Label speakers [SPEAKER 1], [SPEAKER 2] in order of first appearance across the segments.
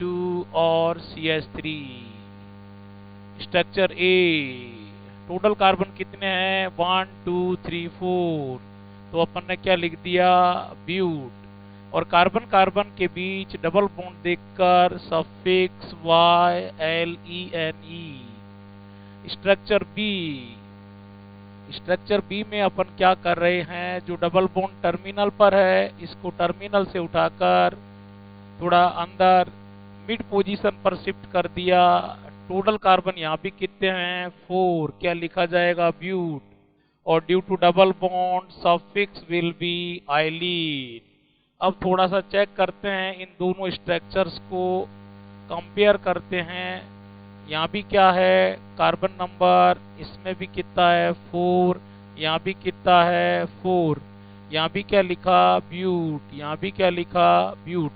[SPEAKER 1] 2 और CH3। Structure ए, total carbon कितने हैं? 1 2 3 4। तो अपन ने क्या लिख दिया? ब्यूट। और कार्बन कार्बन के बीच डबल बॉन्ड देखकर suffix YLENE। Structure B, structure B में अपन क्या कर रहे हैं? जो डबल बॉन्ड टर्मिनल पर है इसको टर्मिनल से उठाकर थोड़ा अंदर मिड पोजीशन पर शिफ्ट कर दिया। टोटल कार्बन यहाँ भी कितने हैं? 4। क्या लिखा जाएगा? ब्यूट। और due to double bond suffix will be ylene. अब थोड़ा सा चेक करते हैं, इन दोनों स्ट्रक्चर्स को कंपेयर करते हैं। यहाँ भी क्या है? कार्बन नंबर इसमें भी कितना है? 4। यहाँ भी कितना है? 4। यहाँ भी क्या लिखा? ब्यूट। यहाँ भी क्या लिखा? ब्यूट।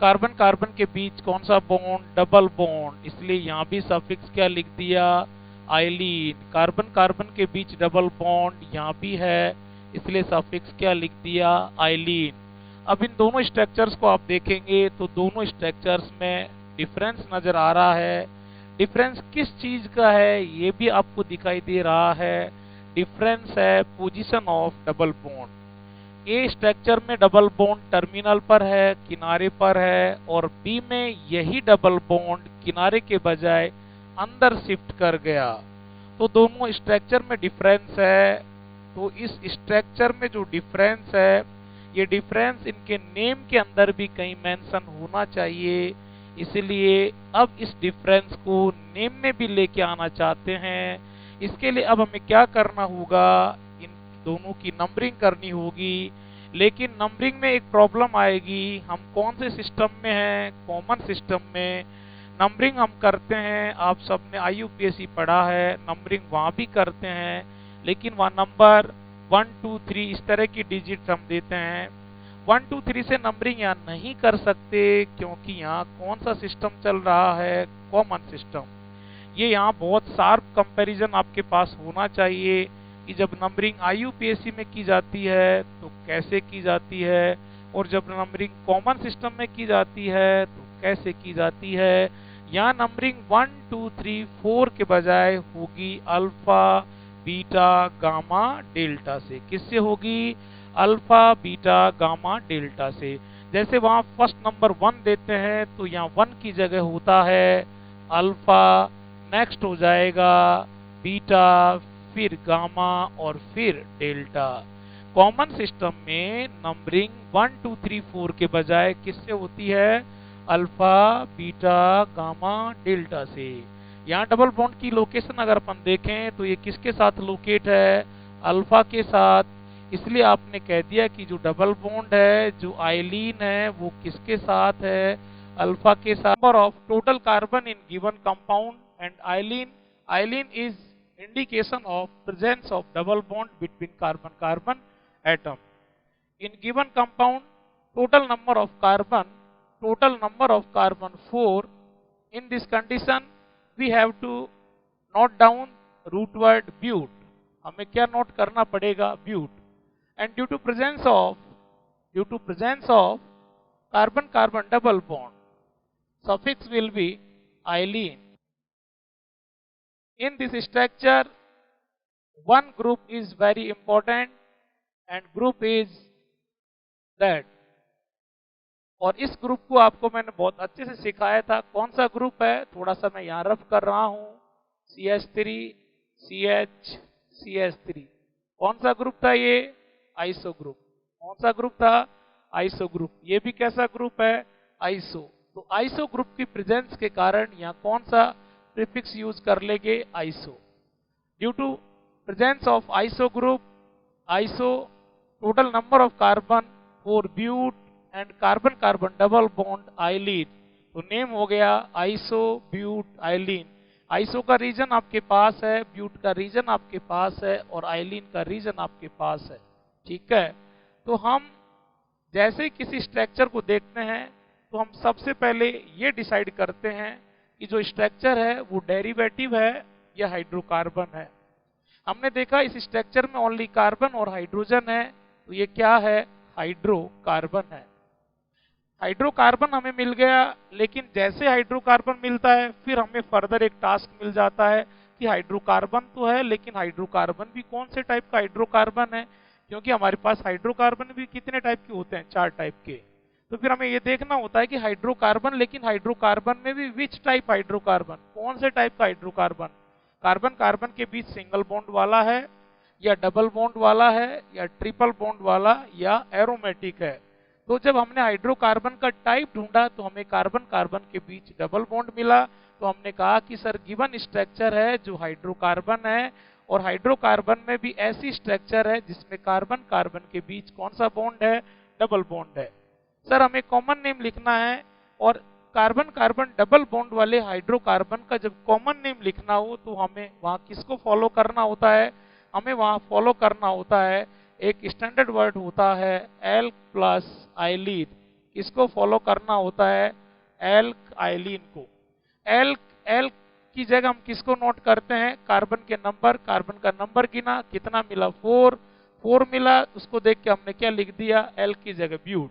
[SPEAKER 1] कार्बन कार्बन के बीच कौन सा बॉन्ड? डबल बॉन्ड, इसलिए यहाँ भी सफिक्स क्या लिख दिया? आइलीन। कार्बन कार्बन के बीच डबल बॉन्ड यहाँ भी है, इसलिए सफिक्स क्या लिख दिया? आइलीन। अब इन दोनों स्ट्रक्चर्स को आप देखेंगे तो दोनों स्ट्रक्चर्स में डिफरेंस नजर आ रहा है। डिफरेंस किस चीज का है ये भी आपको दिखाई दे रहा है। डिफरेंस है position of double bond. A structure में डबल बॉन्ड टर्मिनल पर है, किनारे पर है, और बी में यही डबल बॉन्ड किनारे के बजाय अंदर शिफ्ट कर गया। तो दोनों स्ट्रक्चर में डिफरेंस है। तो इस स्ट्रक्चर में जो डिफरेंस है, ये डिफरेंस इनके नेम के अंदर भी कहीं मेंशन होना चाहिए। इसलिए अब इस डिफरेंस को नेम में भी लेके आना चाहते हैं। इसके लिए अब हमें क्या करना होगा? इन दोनों की नंबरिंग करनी होगी। लेकिन नंबरिंग में एक प्रॉब्लम आएगी। हम कौन से सिस्टम में हैं? कॉमन सिस्टम में नंबरिंग हम करते हैं। आप सबने IUPAC पढ़ा है, नंबरिंग वहां भी करते हैं, लेकिन वहां नंबर 1 2 3 इस तरह की डिजिट हम देते हैं। 1 2 3 से नंबरिंग यहाँ नहीं कर सकते, क्योंकि यहाँ कौन सा सिस्टम चल रहा है? Common system. ये यहाँ बहुत शार्प कंपैरिजन आपके पास होना चाहिए कि जब नंबरिंग IUPAC में की जाती है तो कैसे की जाती है, और जब नंबरिंग कॉमन सिस्टम में की जाती है तो कैसे की जाती है। यहाँ नंबरिंग 1 2 3 4 के बजाय होगी अल्फा बीटा गामा डेल्टा से। किससे होगी? अल्फा बीटा गामा डेल्टा से। जैसे वहां फर्स्ट नंबर 1 देते हैं तो यहाँ 1 की जगह होता है अल्फा, नेक्स्ट हो जाएगा बीटा, फिर गामा और फिर डेल्टा। कॉमन सिस्टम में नंबरिंग 1 2 3 4 के बजाय किससे होती है? अल्फा बीटा गामा डेल्टा से। यहाँ डबल बॉन्ड की लोकेशन अगर अपन देखें तो ये किसके साथ लोकेट है? अल्फा के साथ। इसलिए आपने कह दिया कि जो डबल बॉन्ड है, जो आइलीन है, वो किसके साथ है? अल्फा के साथ। Number of total carbon in given compound and आइलीन। आइलीन is indication of presence of double bond between carbon carbon atom. In given compound, total number of carbon 4. In this condition we have to note down root word but। हमें क्या note करना पड़ेगा? but। and due to presence of carbon carbon double bond, suffix will beylene। In this structure, one group is very important and group is that। और इस group को आपको मैंने बहुत अच्छे से सिखाया था। कौन सा ग्रुप है? थोड़ा सा मैं यहां रफ कर रहा हूं। CH3 CH CH3। कौन सा ग्रुप था ये? Iso group. कौन सा ग्रुप था? Iso group. ये भी कैसा ग्रुप है? आइसो। तो आइसो ग्रुप की प्रेजेंस के कारण यहां कौन सा प्रीफिक्स यूज कर लेंगे? Iso. Due to presence of iso group, iso, total number of carbon for but and carbon carbon double bond ylene। तो नेम हो गया आइसो ब्यूट आइलीन। आइसो का रीजन आपके पास है, ब्यूट का रीजन आपके पास है, और आइलीन का रीजन आपके पास है। ठीक है। तो हम जैसे किसी स्ट्रक्चर को देखते हैं तो हम सबसे पहले ये डिसाइड करते हैं कि जो स्ट्रक्चर है वो डेरिवेटिव है या हाइड्रोकार्बन है। हमने देखा इस स्ट्रक्चर में ओनली कार्बन और हाइड्रोजन है, तो ये क्या है? हाइड्रोकार्बन है। हाइड्रोकार्बन हमें मिल गया, लेकिन जैसे हाइड्रोकार्बन मिलता है फिर हमें फर्दर एक टास्क मिल जाता है कि हाइड्रोकार्बन तो है, लेकिन हाइड्रोकार्बन भी कौन से टाइप का हाइड्रोकार्बन है, क्योंकि हमारे पास हाइड्रोकार्बन भी कितने टाइप के होते हैं, 4 टाइप के। तो फिर हमें ये देखना होता है कि हाइड्रोकार्बन, लेकिन हाइड्रोकार्बन में भी विच टाइप हाइड्रोकार्बन, कौन से टाइप का हाइड्रोकार्बन, कार्बन कार्बन के बीच सिंगल बॉन्ड वाला है या डबल बॉन्ड वाला है या ट्रिपल बॉन्ड वाला या एरोमेटिक है। तो जब हमने हाइड्रोकार्बन का टाइप ढूंढा तो हमें कार्बन कार्बन के बीच डबल बॉन्ड मिला। तो हमने कहा कि सर गिवन स्ट्रक्चर है जो हाइड्रोकार्बन है, और हाइड्रोकार्बन में भी ऐसी स्ट्रक्चर है जिसमें कार्बन कार्बन के बीच कौन सा बॉन्ड है, डबल बॉन्ड है। सर हमें कॉमन नेम लिखना है, और कार्बन कार्बन डबल बॉन्ड वाले हाइड्रोकार्बन का जब कॉमन नेम लिखना हो तो हमें वहां किसको फॉलो करना होता है, हमें वहां फॉलो करना होता है एक स्टैंडर्ड वर्ड होता है एल्क प्लस आइलीन। इसको फॉलो करना होता है एल्क आइलीन को। एल्क एल्क की जगह हम किसको नोट करते हैं, कार्बन के नंबर, कार्बन का नंबर गिना कितना मिला, 4 मिला, उसको देख के हमने क्या लिख दिया, एल्क की जगह ब्यूट।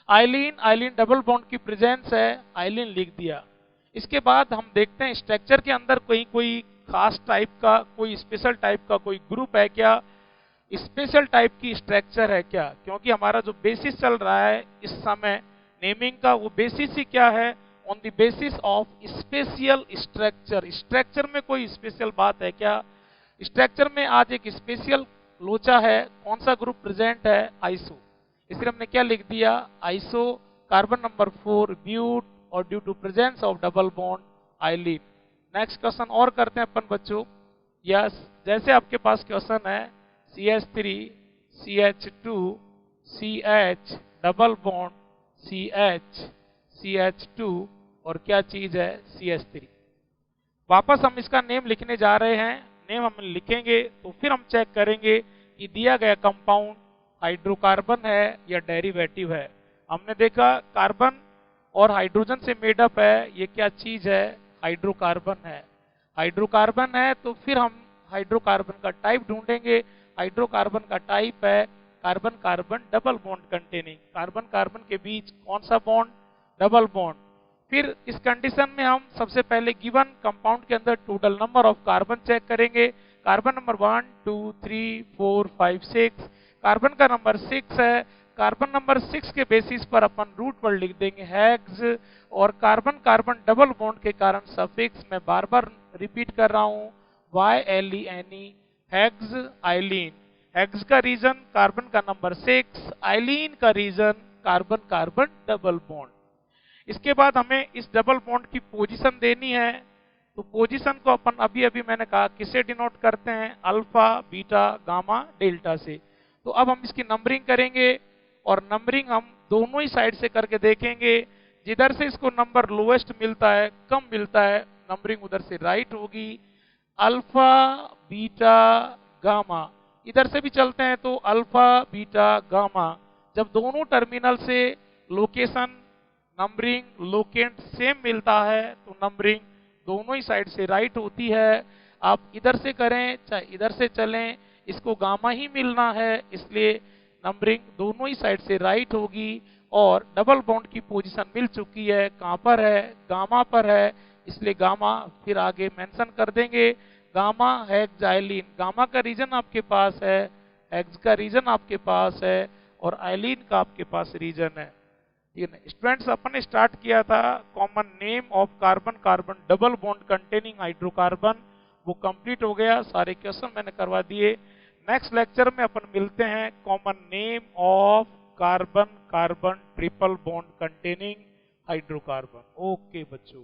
[SPEAKER 1] आइलीन, आइलीन डबल बॉन्ड की प्रेजेंस है, आइलीन लिख दिया। इसके बाद हम देखते हैं स्ट्रक्चर के अंदर कोई खास टाइप का, कोई स्पेशल टाइप का कोई ग्रुप है क्या, स्पेशल टाइप की स्ट्रक्चर है क्या, क्योंकि हमारा जो बेसिस चल रहा है इस समय नेमिंग का, वो बेसिस ही क्या है, on the basis of special structure. Structure में कोई स्पेशल बात है क्या, स्ट्रक्चर में आज एक स्पेशल लोचा है, कौन सा ग्रुप प्रेजेंट है, आइसो। इसलिए हमने क्या लिख दिया, आइसो कार्बन नंबर 4 ब्यूट, और due to presence of double bond ylene. Next question और करते हैं अपन बच्चों। यस, जैसे आपके पास क्वेश्चन है CH3 CH2 CH double bond CH CH2 और क्या चीज है CH3। वापस हम इसका नेम लिखने जा रहे हैं, नेम हम लिखेंगे तो फिर हम चेक करेंगे कि दिया गया कंपाउंड हाइड्रोकार्बन है या डेरिवेटिव है। हमने देखा कार्बन और हाइड्रोजन से मेडअप है, ये क्या चीज है, हाइड्रोकार्बन है। हाइड्रोकार्बन है तो फिर हम हाइड्रोकार्बन का टाइप ढूंढेंगे। हाइड्रोकार्बन का टाइप है carbon carbon double bond containing, carbon carbon के बीच कौन सा बॉन्ड, डबल बॉन्ड। फिर इस कंडीशन में हम सबसे पहले गिवन कंपाउंड के अंदर total number of carbon check करेंगे। कार्बन नंबर 1 2 3 4 5 6, कार्बन का नंबर 6 है। कार्बन नंबर 6 के बेसिस पर अपन रूट वर्ड लिख देंगे हेक्स, और कार्बन कार्बन डबल बॉन्ड के कारण सफिक्स मैं बार बार रिपीट कर रहा हूं YLENE, हेक्स आइलीन। हेक्स का रीजन कार्बन का नंबर 6, आइलीन का reason carbon carbon double bond. इसके बाद हमें इस डबल बॉन्ड की पोजीशन देनी है, तो पोजीशन को अपन अभी अभी मैंने कहा किससे डिनोट करते हैं, अल्फा बीटा गामा डेल्टा से। तो अब हम इसकी नंबरिंग करेंगे, और नंबरिंग हम दोनों ही साइड से करके देखेंगे। जिधर से इसको नंबर लोएस्ट मिलता है, कम मिलता है, नंबरिंग उधर से राइट होगी। अल्फा बीटा गामा, इधर से भी चलते हैं तो अल्फा बीटा गामा, जब दोनों टर्मिनल से लोकेशन नंबरिंग लोकेंट सेम मिलता है तो नंबरिंग दोनों ही साइड से राइट होती है। आप इधर से करें चाहे इधर से चलें, इसको गामा ही मिलना है, इसलिए नंबरिंग दोनों ही साइड से राइट होगी। और डबल बॉन्ड की पोजीशन मिल चुकी है, कहां पर है, गामा पर है, इसलिए गामा फिर आगे मेंशन कर देंगे। गामा हेक्स आइलीन, गामा का रीजन आपके पास है, हेक्स का रीजन आपके पास है, और आइलीन का आपके पास रीजन है। स्टूडेंट्स अपन ने स्टार्ट किया था common name of carbon carbon double bond containing hydrocarbon, वो कंप्लीट हो गया, सारे क्वेश्चन मैंने करवा दिए। नेक्स्ट लेक्चर में अपन मिलते हैं common name of carbon carbon triple bond containing hydrocarbon. Okay बच्चों।